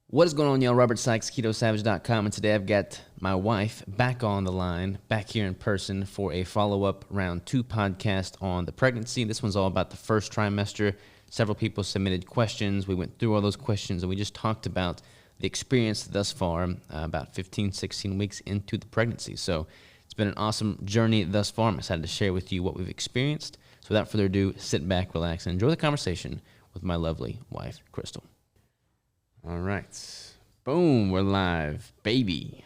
What is going on, y'all? Robert Sykes, KetoSavage.com, and today I've got my wife back on the line, back here in person for a follow-up round 2 podcast on the pregnancy. This one's all about the first trimester. Several people submitted questions. We went through all those questions, and we just talked about the experience thus far, about 15, 16 weeks into the pregnancy. So it's been an awesome journey thus far. I'm excited to share with you what we've experienced. So without further ado, sit back, relax, and enjoy the conversation with my lovely wife, Crystal. All right. Boom, we're live. Baby.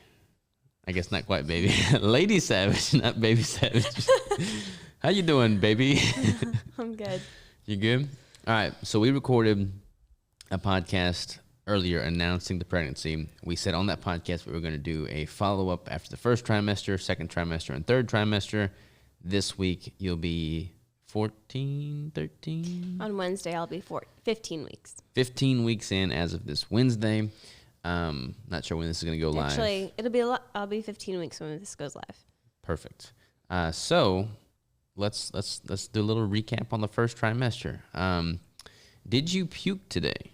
I guess not quite baby. Lady Savage, not Baby Savage. How you doing, baby? I'm good. You good? All right. So we recorded a podcast earlier announcing the pregnancy. We said on that podcast we were going to do a follow-up after the first trimester, second trimester, and third trimester. This week you'll be 14, 13? On Wednesday, I'll be 15 weeks. 15 weeks in as of this Wednesday. Not sure when this is going to go live. Actually, I'll be 15 weeks when this goes live. Perfect. So let's do a little recap on the first trimester. Did you puke today?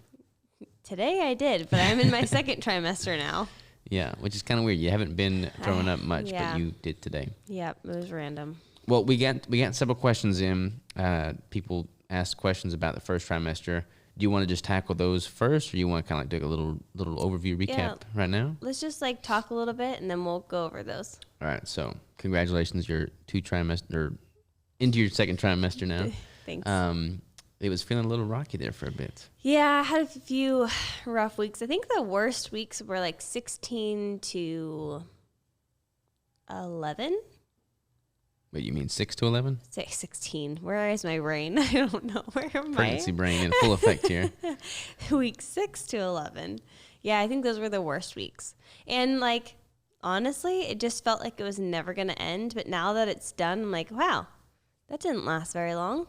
Today I did, but I'm in my second trimester now. Yeah, which is kind of weird. You haven't been throwing up much, Yeah. but you did today. Yep, it was random. Well, we got several questions in. People asked questions about the first trimester. Do you want to just tackle those first, or you want to kind of like do a little overview recap right now? Let's just talk a little bit, and then we'll go over those. All right. So congratulations, you're into your second trimester now. Thanks. It was feeling a little rocky there for a bit. Yeah, I had a few rough weeks. I think the worst weeks were 16 to 11. Wait, you mean 6 to 11? Say 16. Where is my brain? I don't know. Where am Pregnancy brain in full effect here. Week 6 to 11. Yeah, I think those were the worst weeks. And honestly, it just felt like it was never going to end. But now that it's done, I'm like, wow, that didn't last very long.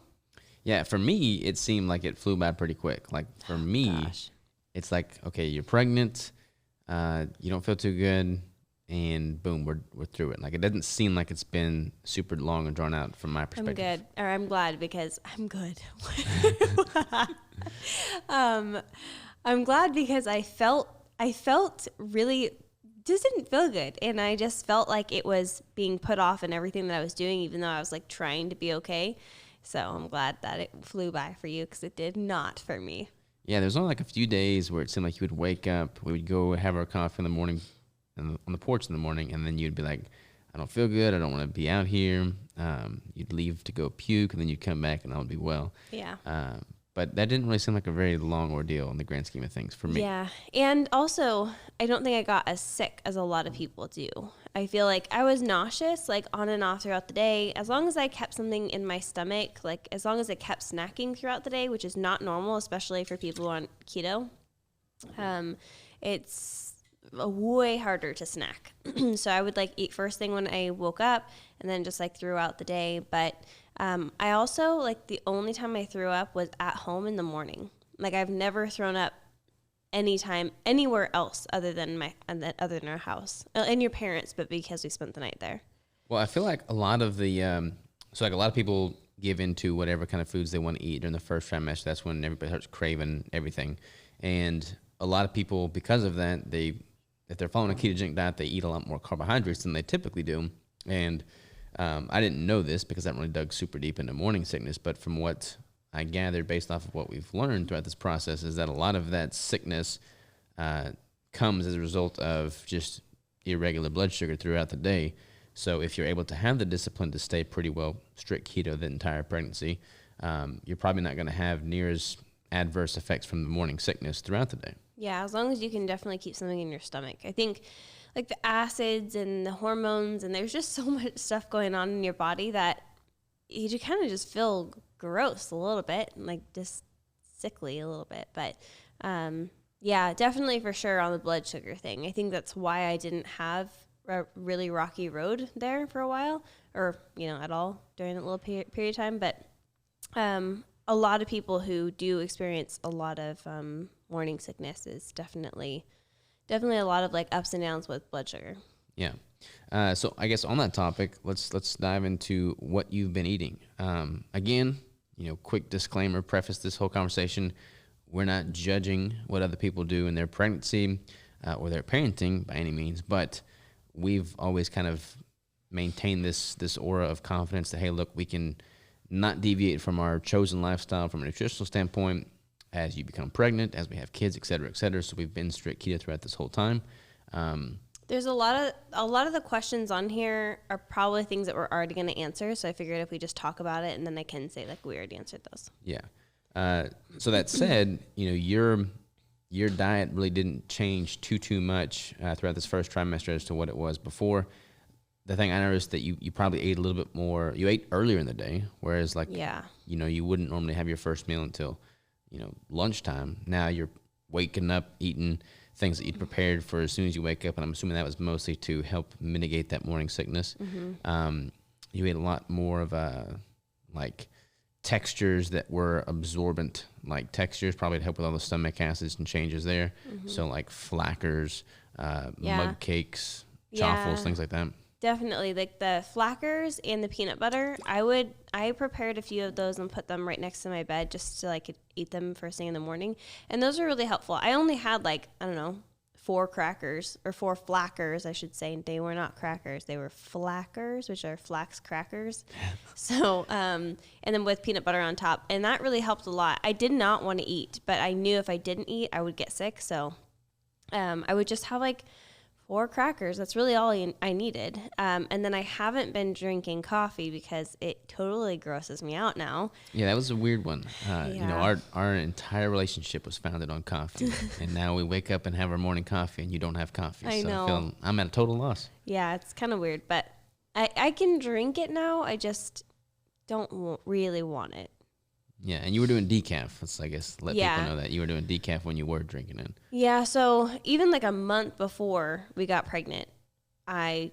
Yeah, for me, it seemed like it flew by pretty quick. Like for me, it's like, okay, you're pregnant, you don't feel too good, and boom, we're through it. Like it doesn't seem like it's been super long and drawn out from my perspective. I'm good, or I'm glad because I'm good. I'm glad because I felt really just didn't feel good, and I just felt like it was being put off in everything that I was doing, even though I was trying to be okay. So I'm glad that it flew by for you because it did not for me. Yeah, there's only a few days where it seemed like you would wake up, we would go have our coffee in the morning, on the porch in the morning, and then you'd be like, I don't feel good, I don't want to be out here. You'd leave to go puke, and then you'd come back, and I would be well. Yeah. But that didn't really seem like a very long ordeal in the grand scheme of things for me. Yeah. And also, I don't think I got as sick as a lot of people do. I feel like I was nauseous, on and off throughout the day. As long as I kept something in my stomach, as long as I kept snacking throughout the day, which is not normal, especially for people who are on keto, it's way harder to snack. So I would eat first thing when I woke up and then just throughout the day. But I also the only time I threw up was at home in the morning. I've never thrown up anytime anywhere else other than our house and your parents, but because we spent the night there. Well, I feel like a lot of the a lot of people give into whatever kind of foods they want to eat during the first trimester. That's when everybody starts craving everything, and a lot of people, because of that, if they're following a ketogenic diet, they eat a lot more carbohydrates than they typically do. And I didn't know this because I haven't really dug super deep into morning sickness, but from what I gathered based off of what we've learned throughout this process is that a lot of that sickness comes as a result of just irregular blood sugar throughout the day. So if you're able to have the discipline to stay pretty well strict keto the entire pregnancy, you're probably not going to have near as adverse effects from the morning sickness throughout the day. Yeah, as long as you can definitely keep something in your stomach. I think the acids and the hormones, and there's just so much stuff going on in your body that you kind of just feel gross a little bit, just sickly a little bit. But yeah, definitely for sure on the blood sugar thing. I think that's why I didn't have a really rocky road there for a while, or at all during that little period of time. But a lot of people who do experience a lot of morning sickness is definitely a lot of ups and downs with blood sugar. Yeah. So I guess on that topic, let's dive into what you've been eating. Again, quick disclaimer, preface this whole conversation. we're not judging what other people do in their pregnancy or their parenting by any means, but we've always kind of maintained this aura of confidence that, hey, look, we can not deviate from our chosen lifestyle from a nutritional standpoint as you become pregnant, as we have kids, et cetera, et cetera. So we've been strict keto throughout this whole time. There's a lot of the questions on here are probably things that we're already going to answer. So I figured if we just talk about it, and then I can say like we already answered those. Yeah. So that said, your diet really didn't change too much throughout this first trimester as to what it was before. The thing I noticed that you probably ate a little bit more. You ate earlier in the day, whereas you wouldn't normally have your first meal until lunchtime. Now you're waking up eating things that you'd prepared for as soon as you wake up, and I'm assuming that was mostly to help mitigate that morning sickness. Mm-hmm. You ate a lot more of textures that were absorbent, like textures, probably to help with all the stomach acids and changes there. Mm-hmm. So like flackers, mug cakes, chaffles, things like that. Definitely, like the flackers and the peanut butter. I prepared a few of those and put them right next to my bed just so I could eat them first thing in the morning. And those were really helpful. I only had 4 crackers, or 4 flackers, I should say. They were not crackers. They were flackers, which are flax crackers. So, and then with peanut butter on top. And that really helped a lot. I did not want to eat, but I knew if I didn't eat, I would get sick. So I would just have 4 crackers. That's really all I needed. And then I haven't been drinking coffee because it totally grosses me out now. Yeah, that was a weird one. Our entire relationship was founded on coffee. And now we wake up and have our morning coffee and you don't have coffee. I know. I'm at a total loss. Yeah, it's kind of weird. But I can drink it now. I just don't really want it. Yeah, and you were doing decaf. Let's, I guess, let people know that you were doing decaf when you were drinking it. Yeah, so even a month before we got pregnant, I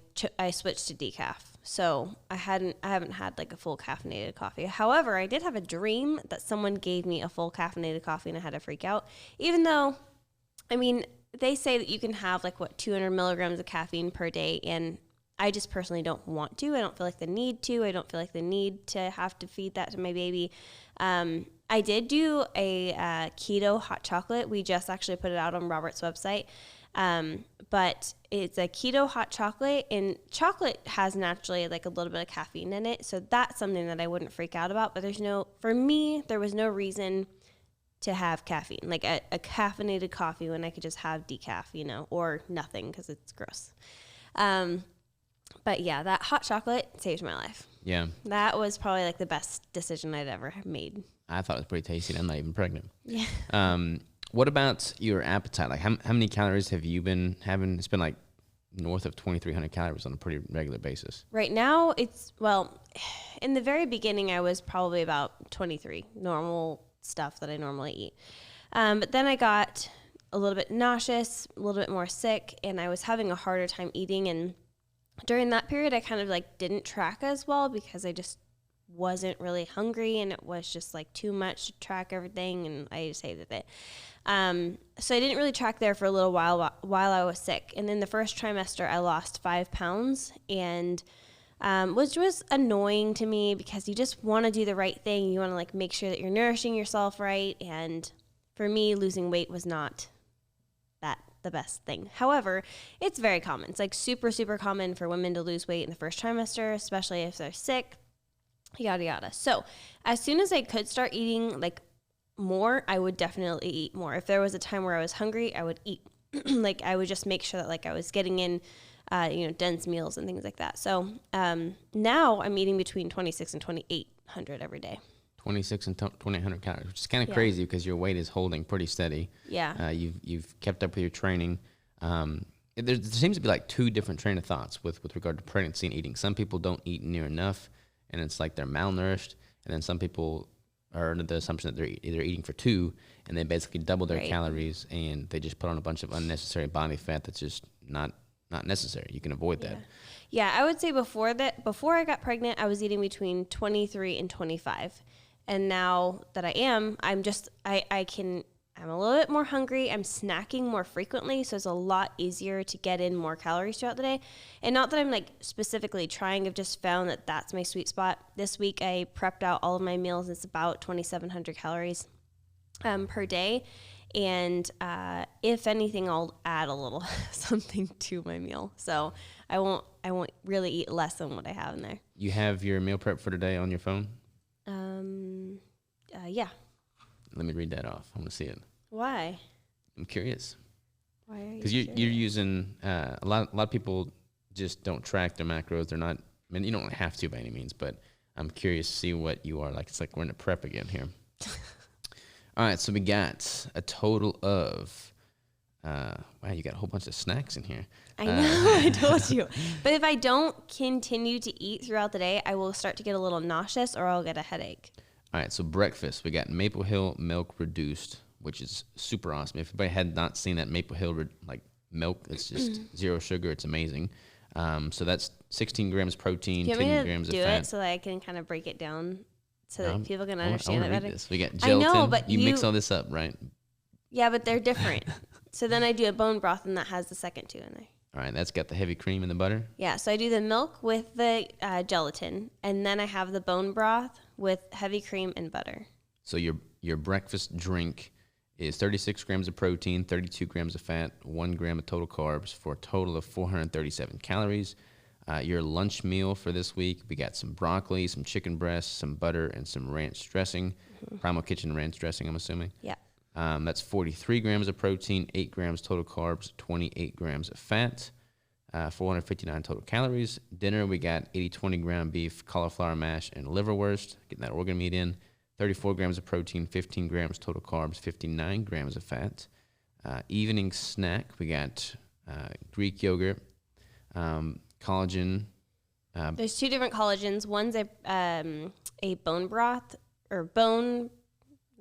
switched to decaf. So I haven't had a full caffeinated coffee. However, I did have a dream that someone gave me a full caffeinated coffee and I had to freak out. Even though, they say that you can have 200 milligrams of caffeine per day, and I just personally don't want to. I don't feel like the need to. I don't feel like the need to have to feed that to my baby. I did do a keto hot chocolate. We just actually put it out on Robert's website. But it's a keto hot chocolate, and chocolate has naturally a little bit of caffeine in it. So that's something that I wouldn't freak out about. But for me, there was no reason to have caffeine, a caffeinated coffee when I could just have decaf, or nothing because it's gross. But yeah, that hot chocolate saved my life. Yeah. That was probably the best decision I'd ever made. I thought it was pretty tasty, and I'm not even pregnant. Yeah. What about your appetite? How many calories have you been having? It's been north of 2,300 calories on a pretty regular basis. Right now, in the very beginning, I was probably about 23, normal stuff that I normally eat. But then I got a little bit nauseous, a little bit more sick, and I was having a harder time eating. And during that period, I kind of didn't track as well because I just wasn't really hungry, and it was just too much to track everything, and I just hated it. So I didn't really track there for a little while I was sick. And then the first trimester, I lost 5 pounds, and which was annoying to me because you just want to do the right thing. You want to make sure that you're nourishing yourself right. And for me, losing weight was not the best thing. However, it's very common. It's super, super common for women to lose weight in the first trimester, especially if they're sick, yada, yada. So as soon as I could start eating more, I would definitely eat more. If there was a time where I was hungry, I would eat. I would just make sure that I was getting in, dense meals and things like that. So now I'm eating between 26 and 2,800 every day. 26 and 2,800 calories, which is kind of crazy because your weight is holding pretty steady. Yeah. You've kept up with your training. There seems to be 2 different train of thoughts with regard to pregnancy and eating. Some people don't eat near enough, and it's they're malnourished. And then some people are under the assumption that they're either eating for 2, and they basically double their calories, and they just put on a bunch of unnecessary body fat that's just not necessary. You can avoid that. Yeah, I would say before I got pregnant, I was eating between 23 and 25. And now that I'm a little bit more hungry. I'm snacking more frequently, so it's a lot easier to get in more calories throughout the day. And not that I'm specifically trying, I've just found that that's my sweet spot. This week I prepped out all of my meals. It's about 2,700 calories. per day. And if anything, I'll add a little something to my meal. So I won't really eat less than what I have in there. You have your meal prep for today on your phone? Yeah. Let me read that off. I want to see it. Why? I'm curious. Why are you? Because you're using a lot of people just don't track their macros. They're not. I mean, you don't have to by any means, but I'm curious to see what you are like. It's like we're in a prep again here. All right, so we got a total of, wow, you got a whole bunch of snacks in here. I know, I told you. But if I don't continue to eat throughout the day, I will start to get a little nauseous or I'll get a headache. All right, so breakfast, we got Maple Hill milk reduced, which is super awesome. If anybody had not seen that Maple Hill milk, it's just zero sugar. It's amazing. So that's 16 grams protein, 10 grams of fat. Do it so that I can kind of break it down so that people can understand it better. This. We got gelatin. I know, but you mix all this up, right? Yeah, but they're different. So then I do a bone broth, and that has the second two in there. All right, that's got the heavy cream and the butter? Yeah, so I do the milk with the gelatin, and then I have the bone broth with heavy cream and butter. So your breakfast drink is 36 grams of protein, 32 grams of fat, 1 gram of total carbs for a total of 437 calories. Your lunch meal for this week, we got some broccoli, some chicken breasts, some butter, and some ranch dressing. Primal Kitchen ranch dressing, I'm assuming. Yeah. That's 43 grams of protein, 8 grams total carbs, 28 grams of fat, 459 total calories. Dinner, we got 80-20 ground beef, cauliflower mash, and liverwurst, getting that organ meat in. 34 grams of protein, 15 grams total carbs, 59 grams of fat. Evening snack, we got Greek yogurt, collagen. There's two different collagens. One's a bone broth or bone.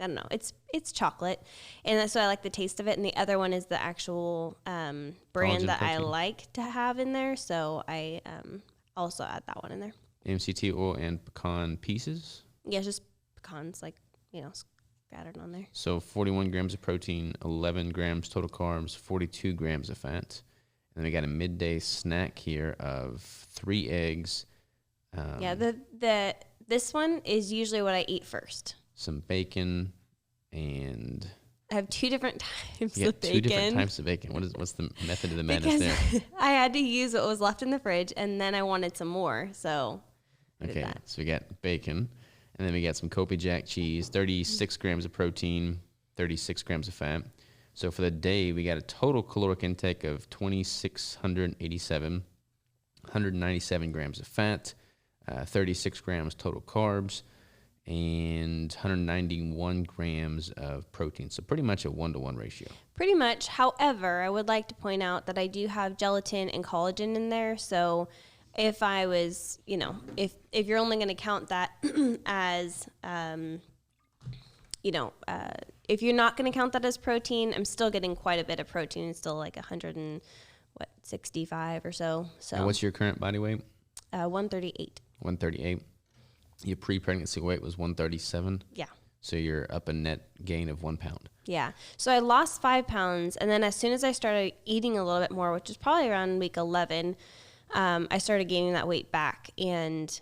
I don't know. It's chocolate, and that's why I like the taste of it. And the other one is the actual brand Collagen that protein. I like to have in there. So I also add that one in there. MCT oil and pecan pieces. Yeah, it's just pecans, scattered on there. So 41 grams of protein, 11 grams total carbs, 42 grams of fat. And then we got a midday snack here of 3 eggs. This one is usually what I eat first. Some bacon, and I have two different types of bacon. 2 different types of bacon. What's the method of the madness there? I had to use what was left in the fridge, and then I wanted some more, so I did that. So we got bacon, and then we got some Kobe Jack cheese, 36 grams of protein, 36 grams of fat. So for the day, we got a total caloric intake of 2,687, 197 grams of fat, 36 grams total carbs, and 191 grams of protein. So pretty much a 1-to-1 ratio. Pretty much. However, I would like to point out that I do have gelatin and collagen in there. So if I was, if you're only going to count that as, if you're not going to count that as protein, I'm still getting quite a bit of protein. It's still like 165 or so. So. And what's your current body weight? 138. 138. Your pre-pregnancy weight was 137? Yeah. So you're up a net gain of 1 pound. Yeah. So I lost 5 pounds, and then as soon as I started eating a little bit more, which is probably around week 11, I started gaining that weight back, and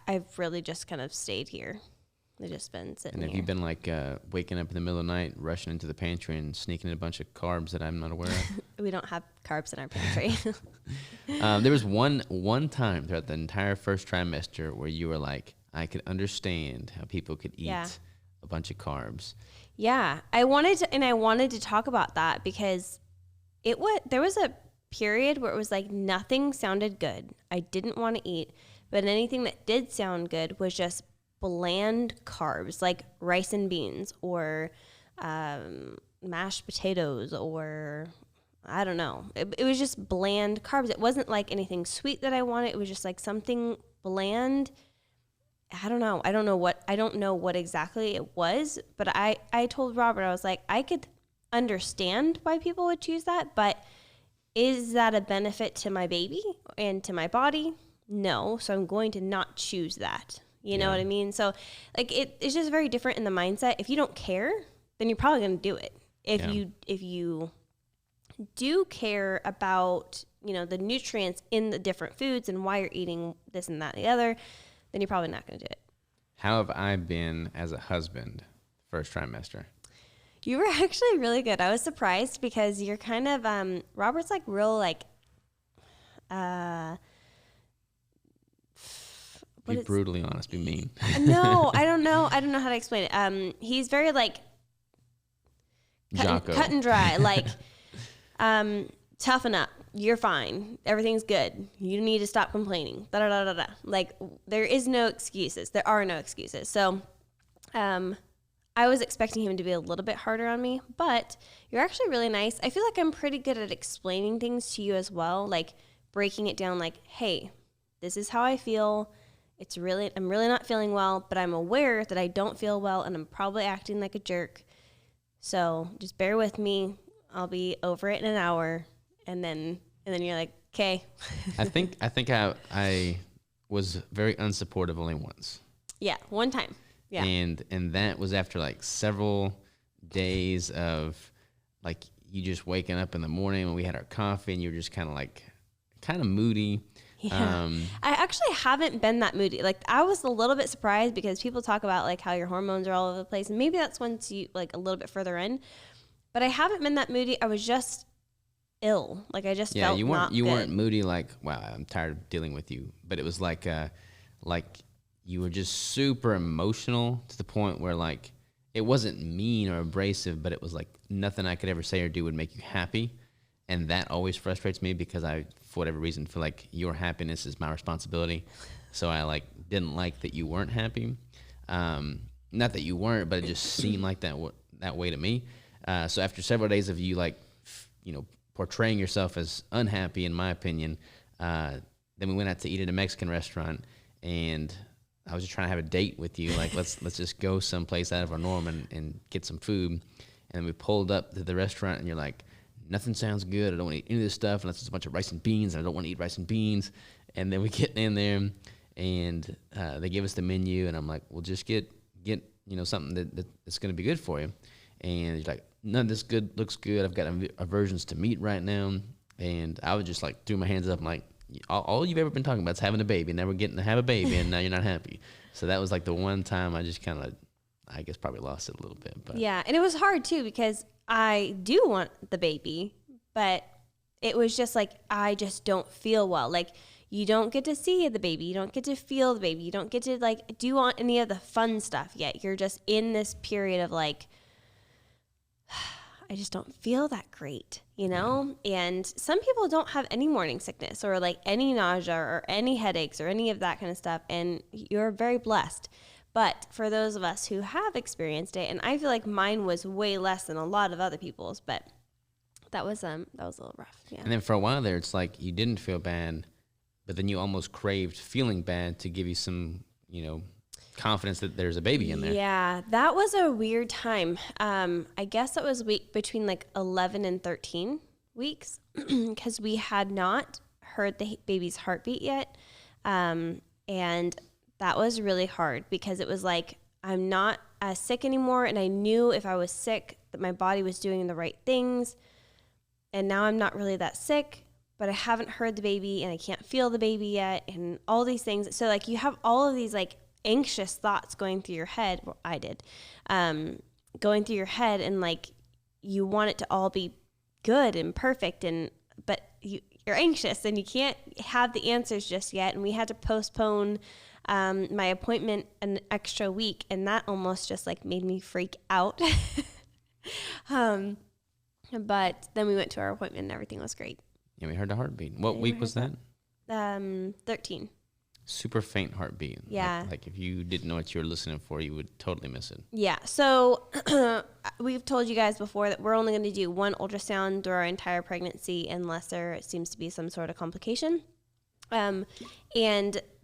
I've really just kind of stayed here. I've just been sitting And have you been waking up in the middle of the night, rushing into the pantry and sneaking in a bunch of carbs that I'm not aware of? We don't have carbs in our pantry. There was one time throughout the entire first trimester where you were like, I could understand how people could eat a bunch of carbs. Yeah, I wanted to talk about that because there was a period where it was like nothing sounded good. I didn't want to eat, but anything that did sound good was just bland carbs, like rice and beans or mashed potatoes, or I don't know. It was just bland carbs. It wasn't like anything sweet that I wanted. It was just like something bland. I don't know. I don't know what exactly it was, but I told Robert, I was like, I could understand why people would choose that, but is that a benefit to my baby and to my body? No. So I'm going to not choose that. You know what I mean? So like it's just very different in the mindset. If you don't care, then you're probably going to do it. If you do care about, the nutrients in the different foods and why you're eating this and that and the other, then you're probably not going to do it. How have I been as a husband first trimester? You were actually really good. I was surprised because you're kind of, Robert's like real like, be brutally honest, be mean. No, I don't know. I don't know how to explain it. He's very like cut and dry, like, toughen up. You're fine. Everything's good. You need to stop complaining. Da, da, da, da, da. Like, there is no excuses. There are no excuses. So, I was expecting him to be a little bit harder on me, but you're actually really nice. I feel like I'm pretty good at explaining things to you as well, like breaking it down like, hey, this is how I feel. I'm really not feeling well, but I'm aware that I don't feel well and I'm probably acting like a jerk. So just bear with me. I'll be over it in an hour. And then you're like, okay. I think I was very unsupportive only once. Yeah, one time. Yeah. And that was after like several days of like you just waking up in the morning when we had our coffee and you were just kind of moody. Yeah. I actually haven't been that moody. Like, I was a little bit surprised because people talk about like how your hormones are all over the place, and maybe that's once you like a little bit further in. But I haven't been that moody. I was just ill. Like, I just felt not good. You weren't moody like, wow, I'm tired of dealing with you. But it was like you were just super emotional to the point where like it wasn't mean or abrasive, but it was like nothing I could ever say or do would make you happy. And that always frustrates me because I, for whatever reason, feel like your happiness is my responsibility. So I like didn't like that you weren't happy. Not that you weren't, but it just seemed like that way to me. So after several days of you like, portraying yourself as unhappy, in my opinion, then we went out to eat at a Mexican restaurant, and I was just trying to have a date with you. Like, let's just go someplace out of our norm and get some food. And we pulled up to the restaurant, and you're like, nothing sounds good. I don't want to eat any of this stuff unless it's a bunch of rice and beans. And I don't want to eat rice and beans. And then we get in there, and they give us the menu, and I'm like, well, just get something that's going to be good for you. And he's like, none of this looks good. I've got aversions to meat right now. And I was just like, threw my hands up. I'm like, all you've ever been talking about is having a baby. Now we're getting to have a baby, and now you're not happy. So that was like the one time I just kind of, I guess, probably lost it a little bit. But yeah, and it was hard too because I do want the baby, but it was just like, I just don't feel well. Like, you don't get to see the baby. You don't get to feel the baby. You don't get to like do any of the fun stuff yet. You're just in this period of like, I just don't feel that great, And some people don't have any morning sickness or like any nausea or any headaches or any of that kind of stuff. And you're very blessed. But for those of us who have experienced it, and I feel like mine was way less than a lot of other people's, but that was a little rough. Yeah. And then for a while there, it's like you didn't feel bad, but then you almost craved feeling bad to give you some, confidence that there's a baby in there. Yeah, that was a weird time. I guess it was between like 11 and 13 weeks because we had not heard the baby's heartbeat yet. And that was really hard because it was like, I'm not as sick anymore. And I knew if I was sick that my body was doing the right things. And now I'm not really that sick, but I haven't heard the baby and I can't feel the baby yet and all these things. So like you have all of these like anxious thoughts going through your head. Well, I did, going through your head, and like you want it to all be good and perfect, but you're anxious and you can't have the answers just yet. And we had to postpone my appointment an extra week, and that almost just like made me freak out. But then we went to our appointment and everything was great. Yeah, we heard the heartbeat. What week was that? 13. Super faint heartbeat. Yeah. Like if you didn't know what you were listening for, you would totally miss it. Yeah. So we've told you guys before that we're only going to do one ultrasound through our entire pregnancy unless there seems to be some sort of complication. And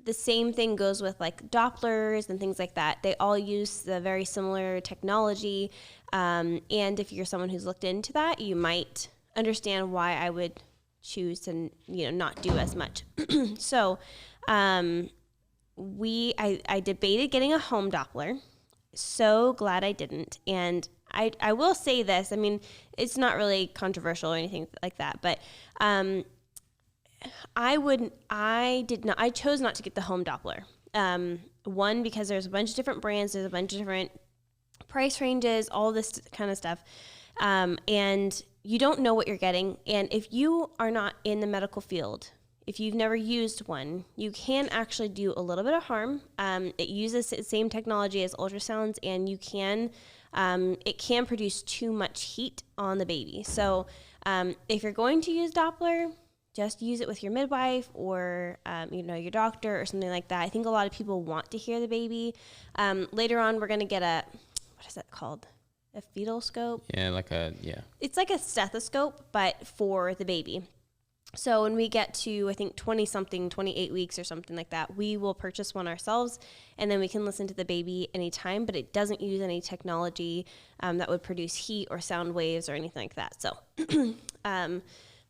the same thing goes with like Dopplers and things like that. They all use the very similar technology. And if you're someone who's looked into that, you might understand why I would choose to, not do as much. So, I debated getting a home Doppler. So glad I didn't. And I will say this, I mean, it's not really controversial or anything like that, but, I chose not to get the home Doppler. One, because there's a bunch of different brands, there's a bunch of different price ranges, all this kind of stuff. And you don't know what you're getting. And if you are not in the medical field, if you've never used one, you can actually do a little bit of harm. It uses the same technology as ultrasounds, and it can produce too much heat on the baby. So if you're going to use Doppler, just use it with your midwife or your doctor or something like that. I think a lot of people want to hear the baby. Later on, we're going to get what is that called? A fetal scope? Yeah, It's like a stethoscope, but for the baby. So when we get to, I think, 28 weeks or something like that, we will purchase one ourselves, and then we can listen to the baby anytime, but it doesn't use any technology that would produce heat or sound waves or anything like that. So,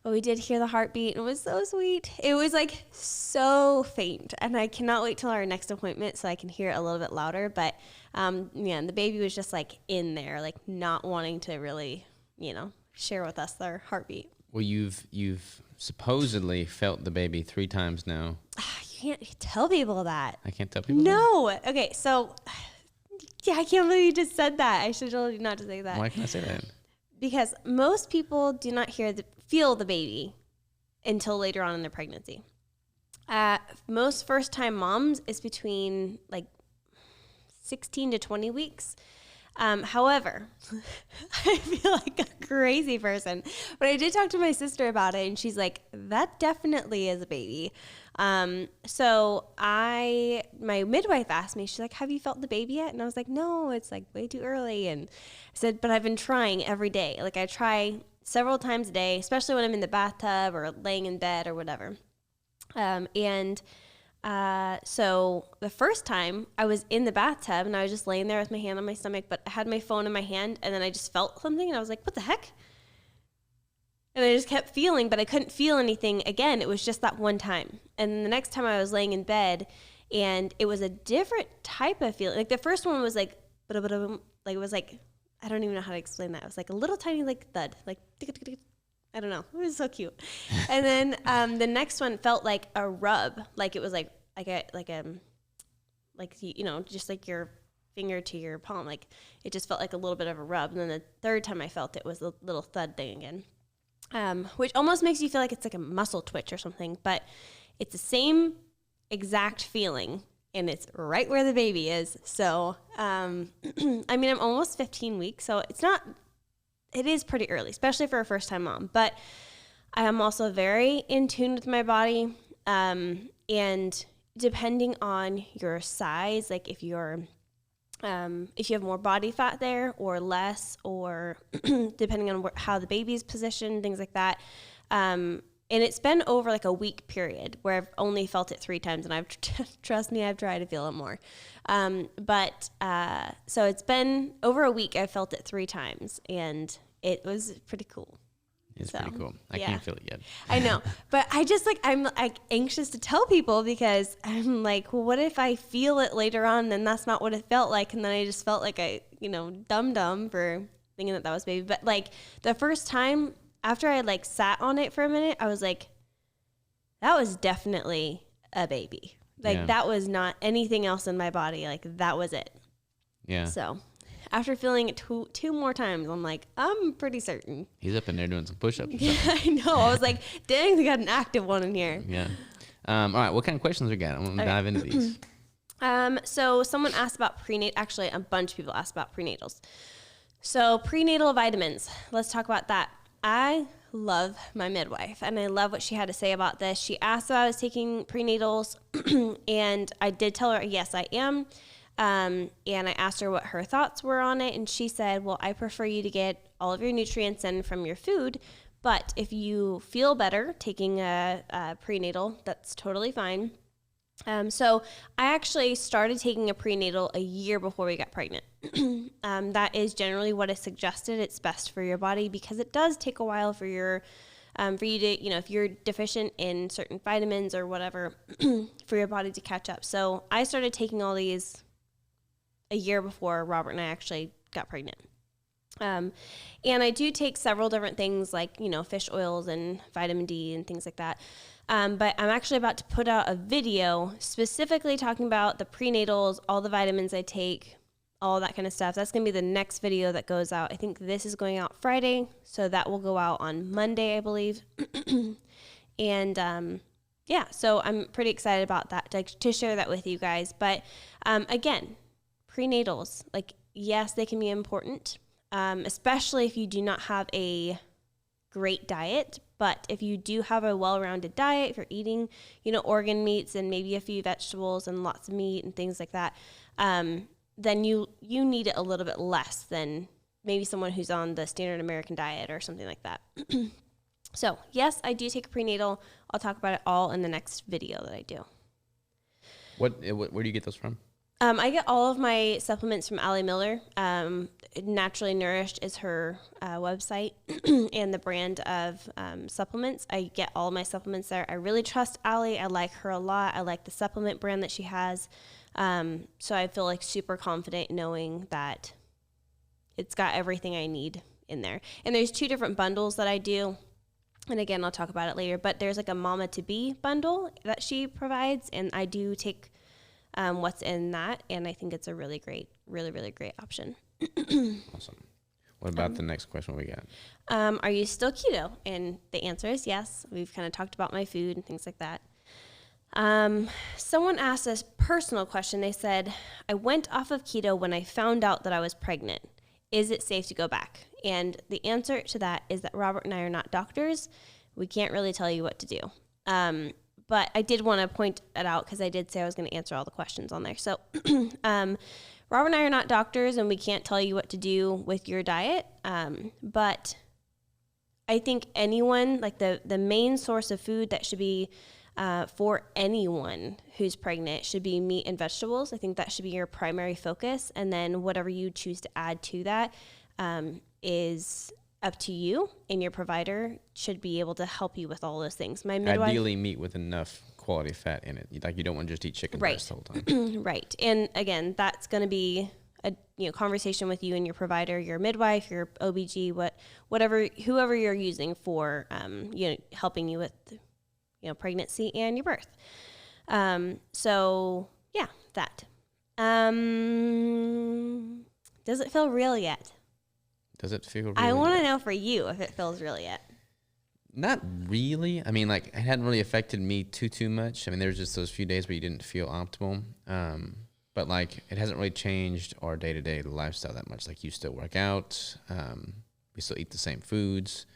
but we did hear the heartbeat, and it was so sweet. It was like so faint, and I cannot wait till our next appointment so I can hear it a little bit louder. But the baby was just like in there, like not wanting to really, share with us their heartbeat. Well, you've supposedly felt the baby 3 times now. You can't tell people that. I can't tell people No. That? Okay, so, yeah, I can't believe you just said that. I should have told you not to say that. Why can I say that? Because most people do not feel the baby until later on in their pregnancy. Most first-time moms is between, 16 to 20 weeks. However, I feel like a crazy person, but I did talk to my sister about it, and she's like, that definitely is a baby. So my midwife asked me, she's like, have you felt the baby yet? And I was like, no, it's like way too early. And I said, but I've been trying every day. Like I try several times a day, especially when I'm in the bathtub or laying in bed or whatever. So the first time I was in the bathtub and I was just laying there with my hand on my stomach, but I had my phone in my hand, and then I just felt something and I was like, what the heck? And I just kept feeling, but I couldn't feel anything again. It was just that one time. And the next time I was laying in bed, and it was a different type of feeling. Like the first one was like it was like, I don't even know how to explain that. It was like a little tiny thud, like I don't know. It was so cute. And then the next one felt like a rub, like it was just like your finger to your palm. Like it just felt like a little bit of a rub. And then the third time I felt it was a little thud thing again, which almost makes you feel like it's like a muscle twitch or something. But it's the same exact feeling, and it's right where the baby is. So, I'm almost 15 weeks, so it is pretty early, especially for a first-time mom. But I am also very in tune with my body. And depending on your size, like if you have more body fat there or less, or depending on how the baby's positioned, things like that. And it's been over like a week period where I've only felt it 3 times, and trust me, I've tried to feel it more. So it's been over a week. I felt it 3 times, and it was pretty cool. It's pretty cool. I can't feel it yet. I know, but I'm like anxious to tell people, because I'm like, well, what if I feel it later on, then that's not what it felt like, and then I just felt like a dumb for thinking that was baby. But like the first time after I like sat on it for a minute, I was like, that was definitely a baby. Like that was not anything else in my body. Like that was it. Yeah. So after feeling it two more times, I'm like, I'm pretty certain. He's up in there doing some push-ups. Yeah, I know. I was like, dang, we got an active one in here. Yeah. All right. What kind of questions we got? I want to dive into these. So someone asked about prenatal. Actually, a bunch of people asked about prenatals. So prenatal vitamins. Let's talk about that. I love my midwife, and I love what she had to say about this. She asked if I was taking prenatals, and I did tell her, yes, I am. And I asked her what her thoughts were on it, and she said, well, I prefer you to get all of your nutrients in from your food, but if you feel better taking a prenatal, that's totally fine. So I actually started taking a prenatal a year before we got pregnant. That is generally what is suggested. It's best for your body, because it does take a while for you to, if you're deficient in certain vitamins or whatever, for your body to catch up. So I started taking all these a year before Robert and I actually got pregnant. And I do take several different things like, fish oils and vitamin D and things like that. But I'm actually about to put out a video specifically talking about the prenatals, all the vitamins I take, all that kind of stuff. That's going to be the next video that goes out. I think this is going out Friday, so that will go out on Monday, I believe. And yeah, so I'm pretty excited about that, to share that with you guys. But again, prenatals, like, yes, they can be important, especially if you do not have a great diet. But if you do have a well-rounded diet, if you're eating, organ meats and maybe a few vegetables and lots of meat and things like that, then you need it a little bit less than maybe someone who's on the standard American diet or something like that. So, yes, I do take a prenatal. I'll talk about it all in the next video that I do. Where do you get those from? I get all of my supplements from Allie Miller. Naturally Nourished is her website and the brand of supplements. I get all my supplements there. I really trust Allie. I like her a lot. I like the supplement brand that she has. So I feel like super confident knowing that it's got everything I need in there. And there's 2 different bundles that I do. And again, I'll talk about it later, but there's like a mama to be bundle that she provides. And I do take what's in that. And I think it's a really great option. Awesome. What about the next question we got? Are you still keto? And the answer is yes. We've kind of talked about my food and things like that. Someone asked this personal question. They said, I went off of keto when I found out that I was pregnant. Is it safe to go back? And the answer to that is that Robert and I are not doctors. We can't really tell you what to do. But I did want to point it out because I did say I was going to answer all the questions on there. So Robert and I are not doctors, and we can't tell you what to do with your diet. But I think anyone, like the main source of food that should be for anyone who's pregnant should be meat and vegetables. I think that should be your primary focus. And then whatever you choose to add to that is up to you, and your provider should be able to help you with all those things. My midwife, ideally meat with enough quality fat in it. Like, you don't want to just eat chicken breast the whole time. Right. And again, that's going to be a conversation with you and your provider, your midwife, your OBG, whoever you're using for helping you with pregnancy and your birth. So yeah, that. Does it feel real yet? Does it feel real? I want to know for you if it feels real yet. Not really. I mean, like, it hadn't really affected me too much. I mean, there was just those few days where you didn't feel optimal. But like, it hasn't really changed our day-to-day lifestyle that much. Like, you still work out. We still eat the same foods.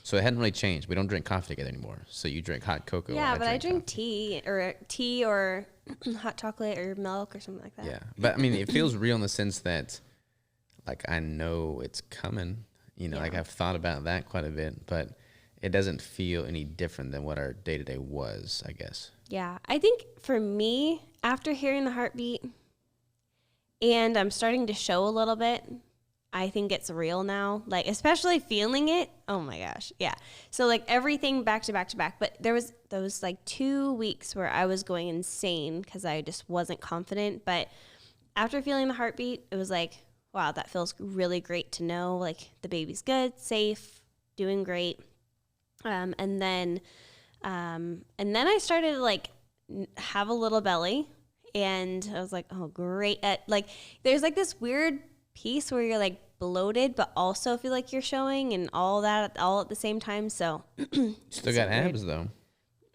So it hadn't really changed. We don't drink coffee together anymore. So you drink hot cocoa. Yeah, but I drink tea or hot chocolate or milk or something like that. Yeah. But I mean, it feels real in the sense that, like, I know it's coming. Like, I've thought about that quite a bit, but it doesn't feel any different than what our day-to-day was, I guess. Yeah. I think for me, after hearing the heartbeat and I'm starting to show a little bit, I think it's real now. Like, especially feeling it. Oh my gosh. Yeah. So like everything back to back to back. But there was those like 2 weeks where I was going insane because I just wasn't confident. But after feeling the heartbeat, it was like, wow, that feels really great to know. Like, the baby's good, safe, doing great. And then I started to like have a little belly, and I was like, oh great. There's like this weird piece where you're like bloated, but also feel like you're showing, and all that all at the same time. So still got abs though.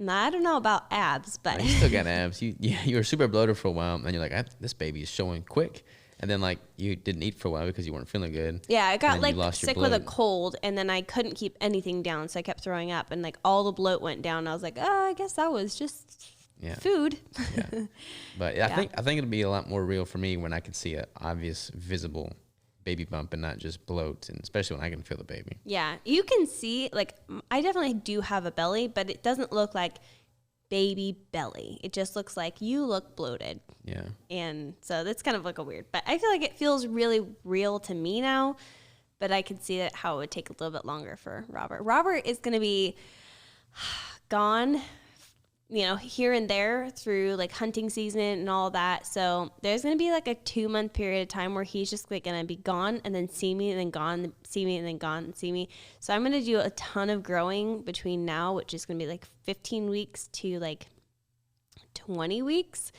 I don't know about abs, but you still got abs. You were super bloated for a while, and you're like, this baby is showing quick. And then, like, you didn't eat for a while because you weren't feeling good. Yeah, I got, like, sick with a cold, and then I couldn't keep anything down, so I kept throwing up, and, like, all the bloat went down. I was like, I guess that was just food. Yeah. But I think it'll be a lot more real for me when I can see an obvious, visible baby bump and not just bloat, and especially when I can feel the baby. Yeah. You can see, like, I definitely do have a belly, but it doesn't look like baby belly. It just looks like you look bloated. Yeah. And so that's kind of like a weird, but I feel like it feels really real to me now, but I can see that how it would take a little bit longer for Robert. Robert is going to be gone, here and there through like hunting season and all that. So there's going to be like a 2-month period of time where he's just like going to be gone and then see me and then gone, see me and then gone and see me. So I'm going to do a ton of growing between now, which is going to be like 15 weeks to like 20 weeks.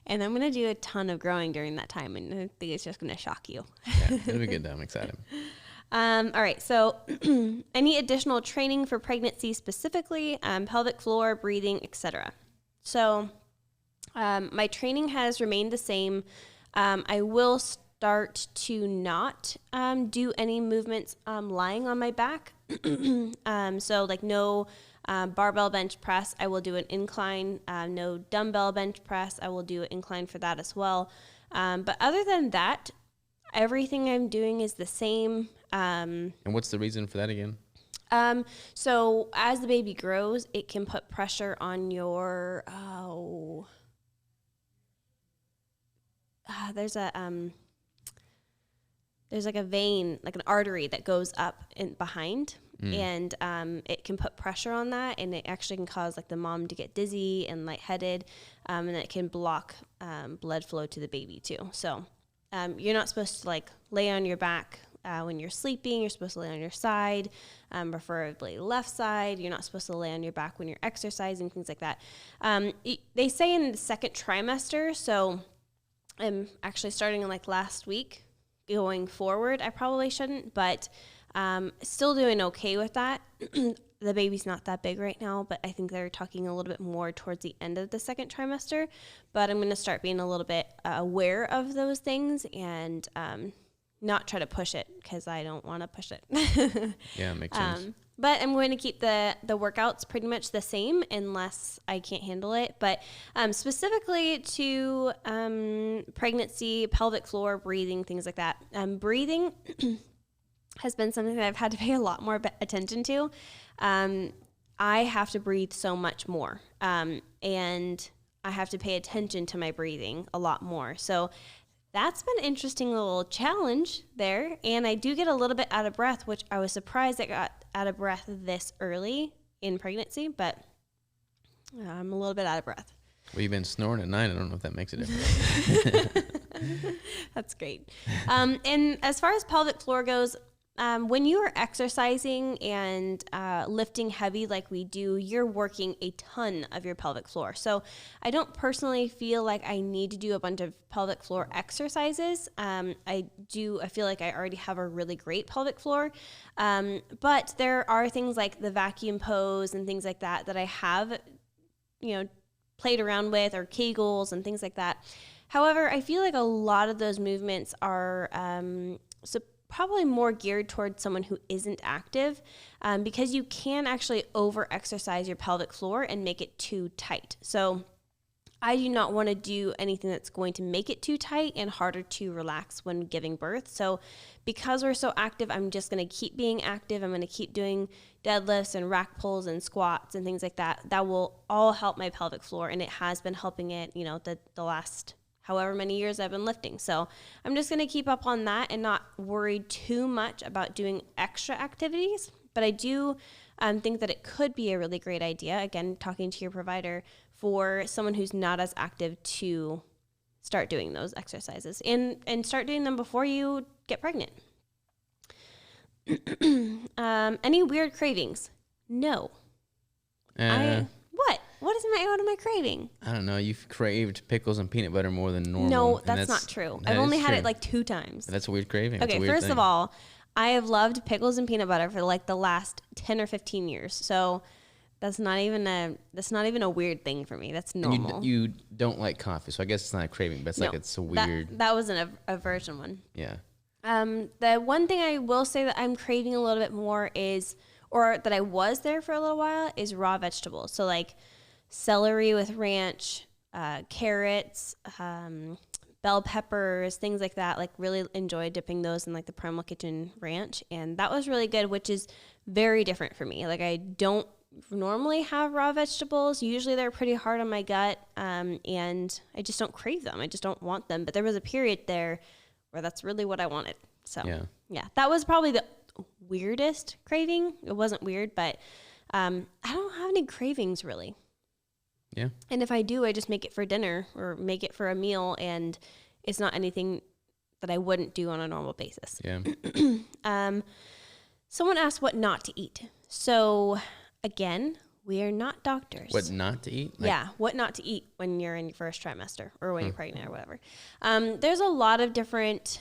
And I'm going to do a ton of growing during that time. And I think it's just going to shock you. Yeah, it'll be good though. I'm excited. All right. So any additional training for pregnancy specifically, pelvic floor, breathing, etc. So my training has remained the same. I will start to not do any movements lying on my back. So like no barbell bench press. I will do an incline. No dumbbell bench press. I will do an incline for that as well. But other than that, everything I'm doing is the same. And what's the reason for that again? So as the baby grows, it can put pressure on your, there's like a vein, like an artery that goes up in behind, and it can put pressure on that, and it actually can cause like the mom to get dizzy and lightheaded, and it can block blood flow to the baby too. So you're not supposed to like lay on your back when you're sleeping. You're supposed to lay on your side, preferably left side. You're not supposed to lay on your back when you're exercising, things like that. They say in the second trimester, so I'm actually starting in like last week. Going forward, I probably shouldn't, but still doing okay with that. The baby's not that big right now, but I think they're talking a little bit more towards the end of the second trimester. But I'm going to start being a little bit aware of those things and not try to push it because I don't want to push it. Yeah, makes sense. But I'm going to keep the workouts pretty much the same unless I can't handle it. But specifically to pregnancy, pelvic floor, breathing, things like that. Breathing has been something that I've had to pay a lot more attention to. I have to breathe so much more. And I have to pay attention to my breathing a lot more. So that's been an interesting little challenge there. And I do get a little bit out of breath, which I was surprised I got out of breath this early in pregnancy, but I'm a little bit out of breath. Well, you've been snoring at night. I don't know if that makes a difference. That's great. And as far as pelvic floor goes, when you are exercising and lifting heavy like we do, you're working a ton of your pelvic floor. So I don't personally feel like I need to do a bunch of pelvic floor exercises. I feel like I already have a really great pelvic floor. But there are things like the vacuum pose and things like that I have, played around with, or Kegels and things like that. However, I feel like a lot of those movements are probably more geared towards someone who isn't active, because you can actually over-exercise your pelvic floor and make it too tight. So I do not want to do anything that's going to make it too tight and harder to relax when giving birth. So because we're so active, I'm just going to keep being active. I'm going to keep doing deadlifts and rack pulls and squats and things like that. That will all help my pelvic floor, and it has been helping it, the last however many years I've been lifting. So I'm just going to keep up on that and not worry too much about doing extra activities. But I do think that it could be a really great idea, again, talking to your provider, for someone who's not as active to start doing those exercises and start doing them before you get pregnant. Any weird cravings? No. What is my craving? I don't know. You've craved pickles and peanut butter more than normal. No, that's not true. I've only had it like 2 times. That's a weird craving. Okay, first of all, I have loved pickles and peanut butter for like the last 10 or 15 years. So that's not even a weird thing for me. That's normal. You don't like coffee, so I guess it's not a craving, but it's a weird. That was an aversion one. Yeah. The one thing I will say that I'm craving a little bit more is, or that I was there for a little while, is raw vegetables. So like celery with ranch, carrots, bell peppers, things like that. Like really enjoy dipping those in like the Primal Kitchen ranch. And that was really good, which is very different for me. Like I don't normally have raw vegetables. Usually they're pretty hard on my gut, and I just don't crave them. I just don't want them. But there was a period there where that's really what I wanted. So yeah, that was probably the weirdest craving. It wasn't weird, but I don't have any cravings really. Yeah. And if I do, I just make it for dinner or make it for a meal, and it's not anything that I wouldn't do on a normal basis. Yeah. Someone asked what not to eat. So again, We are not doctors. What not to eat? Yeah, what not to eat when you're in your first trimester or when you're pregnant or whatever. There's a lot of different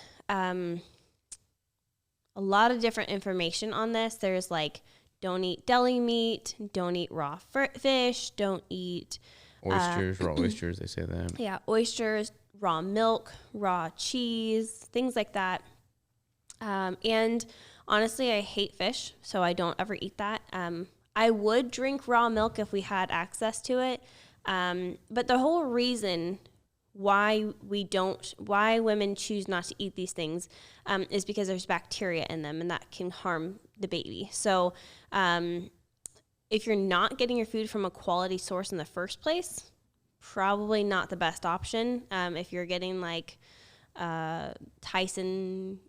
information on this. There's like, don't eat deli meat, don't eat raw fish, don't eat oysters, raw oysters, they say that. Yeah, oysters, raw milk, raw cheese, things like that. And honestly, I hate fish, so I don't ever eat that. I would drink raw milk if we had access to it. But the whole reason why women choose not to eat these things is because there's bacteria in them, and that can harm the baby. So if you're not getting your food from a quality source in the first place, probably not the best option. If you're getting like Tyson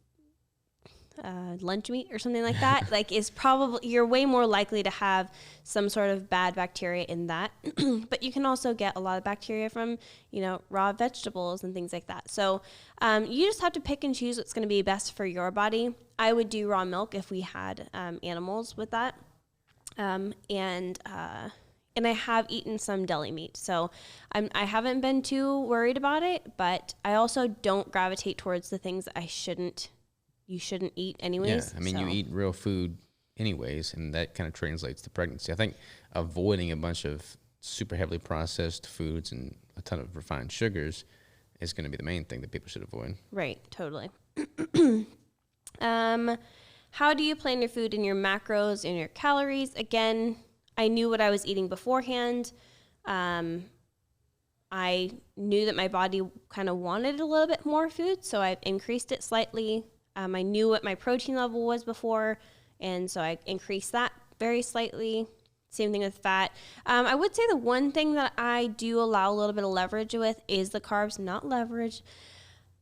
lunch meat or something like that, like is probably, you're way more likely to have some sort of bad bacteria in that. But you can also get a lot of bacteria from, raw vegetables and things like that. So you just have to pick and choose what's going to be best for your body. I would do raw milk if we had animals with that. And I have eaten some deli meat, so I haven't been too worried about it, but I also don't gravitate towards the things that you shouldn't eat anyways. Yeah, I mean, you eat real food anyways, and that kind of translates to pregnancy. I think avoiding a bunch of super heavily processed foods and a ton of refined sugars is going to be the main thing that people should avoid. Right, totally. How do you plan your food and your macros and your calories? Again, I knew what I was eating beforehand. I knew that my body kind of wanted a little bit more food, so I've increased it slightly. I knew what my protein level was before, and so I increased that very slightly. Same thing with fat. I would say the one thing that I do allow a little bit of leverage with is the carbs, not leverage.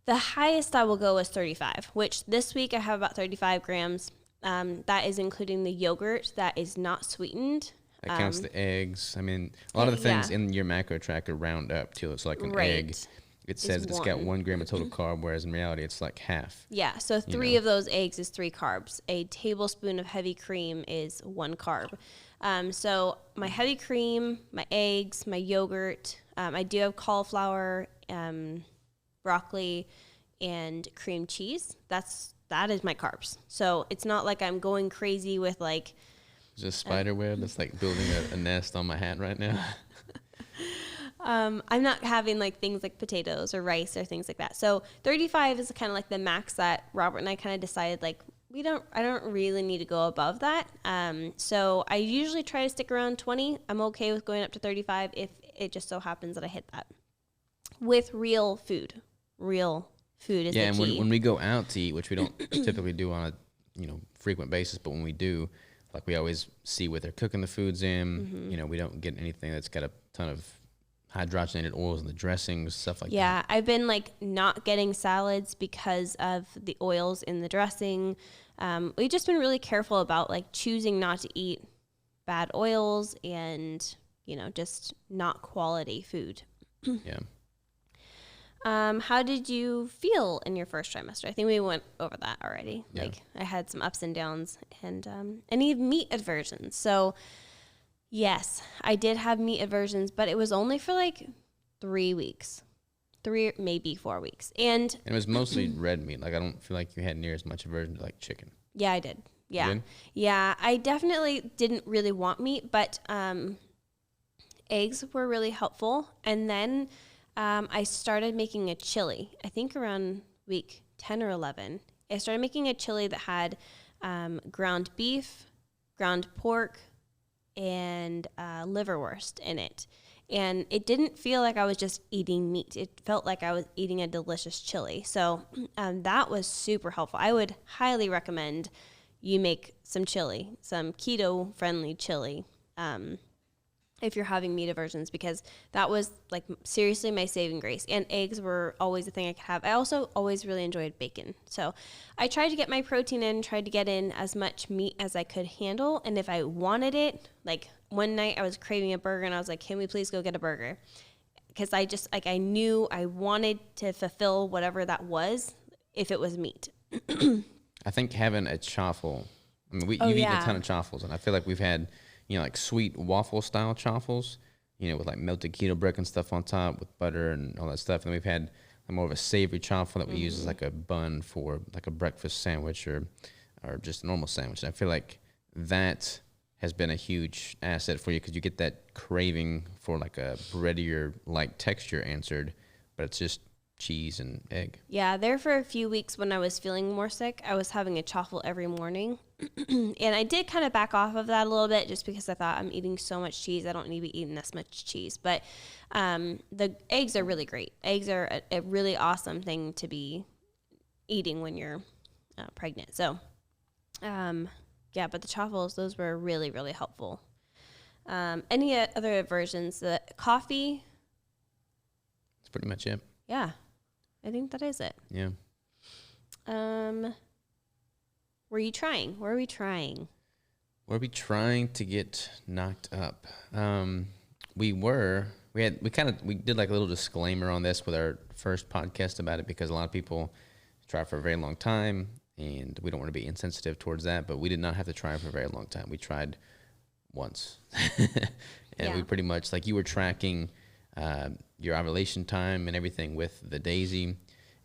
The highest I will go is 35, which this week I have about 35 grams. That is including the yogurt that is not sweetened. That counts the eggs. I mean, a lot of the things in your macro tracker round up to it's like an egg. It says it's got 1 gram of total carb, whereas in reality it's like half. Yeah, so 3 of those eggs is 3 carbs. A tablespoon of heavy cream is 1 carb. So my heavy cream, my eggs, my yogurt, I do have cauliflower, broccoli, and cream cheese. That is my carbs. So it's not like I'm going crazy with like... There's a spider web that's like building a nest on my hat right now. I'm not having like things like potatoes or rice or things like that. So 35 is kind of like the max that Robert and I kind of decided like I don't really need to go above that. So I usually try to stick around 20. I'm okay with going up to 35 if it just so happens that I hit that. With real food. Real food is the key. Yeah, and when we go out to eat, which we don't typically do on a frequent basis, but when we do, like we always see what they're cooking the foods in. Mm-hmm. We don't get anything that's got a ton of hydrogenated oils in the dressings, stuff like that. Yeah, I've been like not getting salads because of the oils in the dressing. We've just been really careful about like choosing not to eat bad oils and, just not quality food. Yeah. How did you feel in your first trimester? I think we went over that already. Yeah. Like I had some ups and downs and any meat aversions. So yes, I did have meat aversions, but it was only for like 3 weeks, 3 maybe 4 weeks. And it was mostly red meat. Like I don't feel like you had near as much aversion to like chicken. Yeah, I did. Yeah. You did? Yeah, I definitely didn't really want meat, but eggs were really helpful. And then I started making a chili, I think around week 10 or 11. I started making a chili that had ground beef, ground pork, and liverwurst in it. And it didn't feel like I was just eating meat. It felt like I was eating a delicious chili. So that was super helpful. I would highly recommend you make some chili, some keto-friendly chili, if you're having meat aversions, because that was like seriously my saving grace. And eggs were always a thing I could have. I also always really enjoyed bacon. So I tried to get my protein in, tried to get in as much meat as I could handle. And if I wanted it, like one night I was craving a burger and I was like, can we please go get a burger? Because I just like, I knew I wanted to fulfill whatever that was if it was meat. I think having a chaffle, I mean, you've eaten a ton of chaffles, and I feel like we've had, like sweet waffle style chaffles, with like melted keto brick and stuff on top with butter and all that stuff. And then we've had more of a savory chaffle that we use as like a bun for like a breakfast sandwich or just a normal sandwich. And I feel like that has been a huge asset for you because you get that craving for like a breadier like texture answered, but it's just cheese and egg. Yeah, there for a few weeks when I was feeling more sick, I was having a chaffle every morning. And I did kind of back off of that a little bit just because I thought I'm eating so much cheese. I don't need to be eating this much cheese. But the eggs are really great. Eggs are a really awesome thing to be eating when you're pregnant. So, yeah, but the chaffles, those were really, really helpful. Any other aversions? The coffee? That's pretty much it. Yeah, I think that is it. Yeah. Were you trying? Were we trying? Were we trying to get knocked up? We did like a little disclaimer on this with our first podcast about it because a lot of people try for a very long time and we don't want to be insensitive towards that, but we did not have to try for a very long time. We tried once and we pretty much, like you were tracking your ovulation time and everything with the Daisy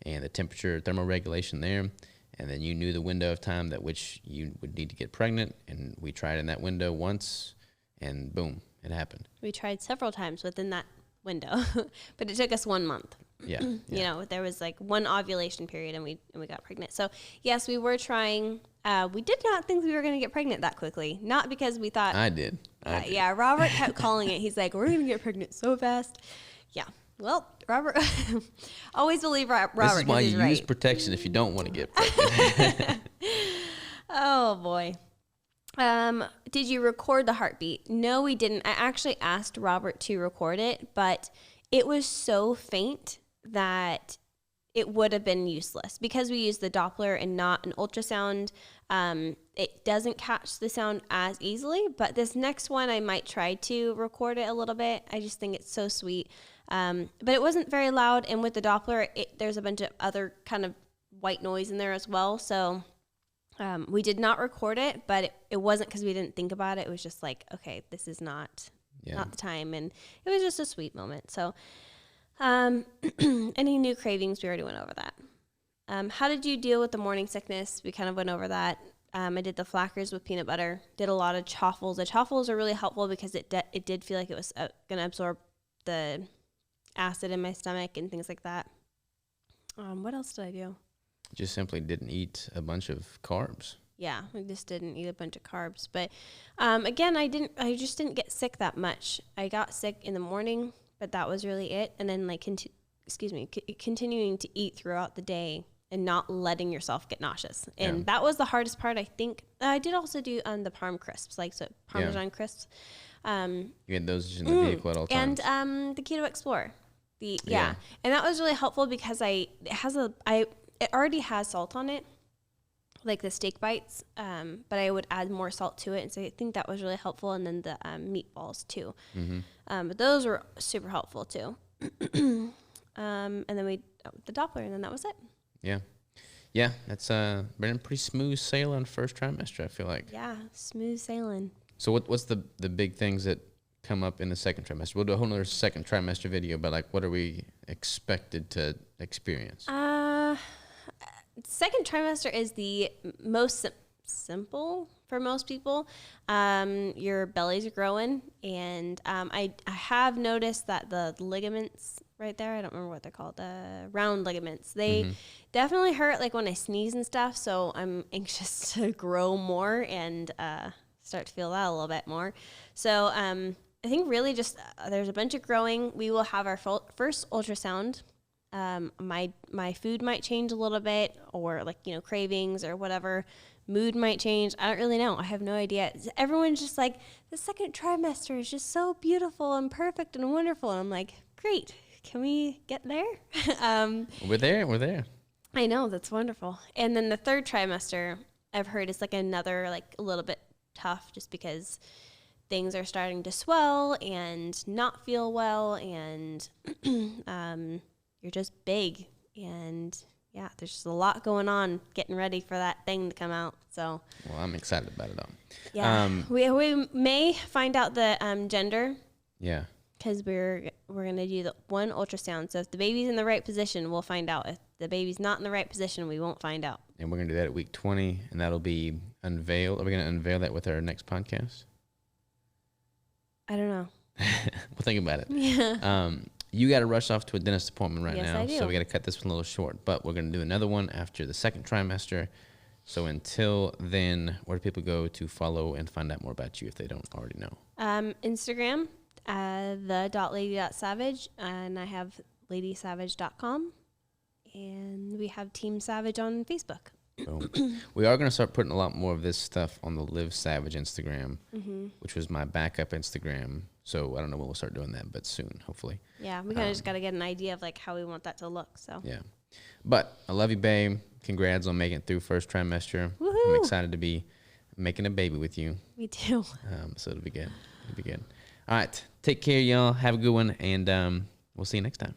and the temperature thermoregulation there. And then you knew the window of time that which you would need to get pregnant. And we tried in that window once and boom, it happened. We tried several times within that window, but it took us 1 month. Yeah. There was like one ovulation period and we got pregnant. So yes, we were trying. We did not think we were going to get pregnant that quickly. Not because we thought. I did. Yeah. Robert kept calling it. He's like, we're going to get pregnant so fast. Yeah. Well, Robert, always believe Robert. This is why you use right. protection if you don't want to get pregnant. Oh boy. Did you record the heartbeat? No, we didn't. I actually asked Robert to record it, but it was so faint that it would have been useless because we used the Doppler and not an ultrasound. It doesn't catch the sound as easily, but this next one I might try to record it a little bit. I just think it's so sweet. But it wasn't very loud, and with the Doppler, there's a bunch of other kind of white noise in there as well. So we did not record it, but it wasn't because we didn't think about it. It was just like, okay, this is not the time, and it was just a sweet moment. So any new cravings? We already went over that. How did you deal with the morning sickness? We kind of went over that. I did the flackers with peanut butter. Did a lot of chaffles. The chaffles are really helpful because it did feel like it was going to absorb the acid in my stomach and things like that. What else did I do? Just simply didn't eat a bunch of carbs. Yeah, I just didn't eat a bunch of carbs. But again, I just didn't get sick that much. I got sick in the morning, but that was really it. And then like continuing to eat throughout the day and not letting yourself get nauseous. And that was the hardest part, I think. I did also do the Parm crisps, like so Parmesan crisps. You had those in the vehicle at all times. And the Keto Explorer. And that was really helpful because it already has salt on it, like the steak bites, but I would add more salt to it, and so I think that was really helpful. And then the meatballs too, but those were super helpful too. And then the Doppler, and then that was it. Yeah, that's been a pretty smooth sailing first trimester, I feel like. Yeah, smooth sailing. So what's the big things that come up in the second trimester? We'll do a whole nother second trimester video, but like what are we expected to experience? Second trimester is the most simple for most people. Your bellies are growing, and I have noticed that the ligaments right there, I don't remember what they're called, the round ligaments, they definitely hurt like when I sneeze and stuff, so I'm anxious to grow more and start to feel that a little bit more. So I think really just there's a bunch of growing. We will have our first ultrasound. My food might change a little bit, or like, cravings or whatever. Mood might change. I don't really know. I have no idea. Everyone's just like, the second trimester is just so beautiful and perfect and wonderful. And I'm like, great. Can we get there? We're there. I know. That's wonderful. And then the third trimester, I've heard, is like another, like a little bit tough just because things are starting to swell and not feel well, and you're just big, and yeah, there's just a lot going on getting ready for that thing to come out. So, well, I'm excited about it all. Yeah, we may find out the gender. Yeah. Because we're gonna do the one ultrasound. So if the baby's in the right position, we'll find out. If the baby's not in the right position, we won't find out. And we're gonna do that at week 20, and that'll be unveiled. Are we gonna unveil that with our next podcast? I don't know. We'll think about it. Yeah. You got to rush off to a dentist appointment right Yes, now, I do. so we got to cut this one a little short. But we're gonna do another one after the second trimester. So until then, where do people go to follow and find out more about you if they don't already know? Instagram, the.lady.savage, and I have ladysavage.com, and we have Team Savage on Facebook. So we are going to start putting a lot more of this stuff on the Live Savage Instagram, which was my backup Instagram. So I don't know when we'll start doing that, but soon, hopefully. Yeah, we kind of just got to get an idea of like how we want that to look. So yeah, but I love you, babe. Congrats on making it through first trimester. Woohoo! I'm excited to be making a baby with you. Me too. So it'll be good. It'll be good. All right, take care, y'all. Have a good one, and we'll see you next time.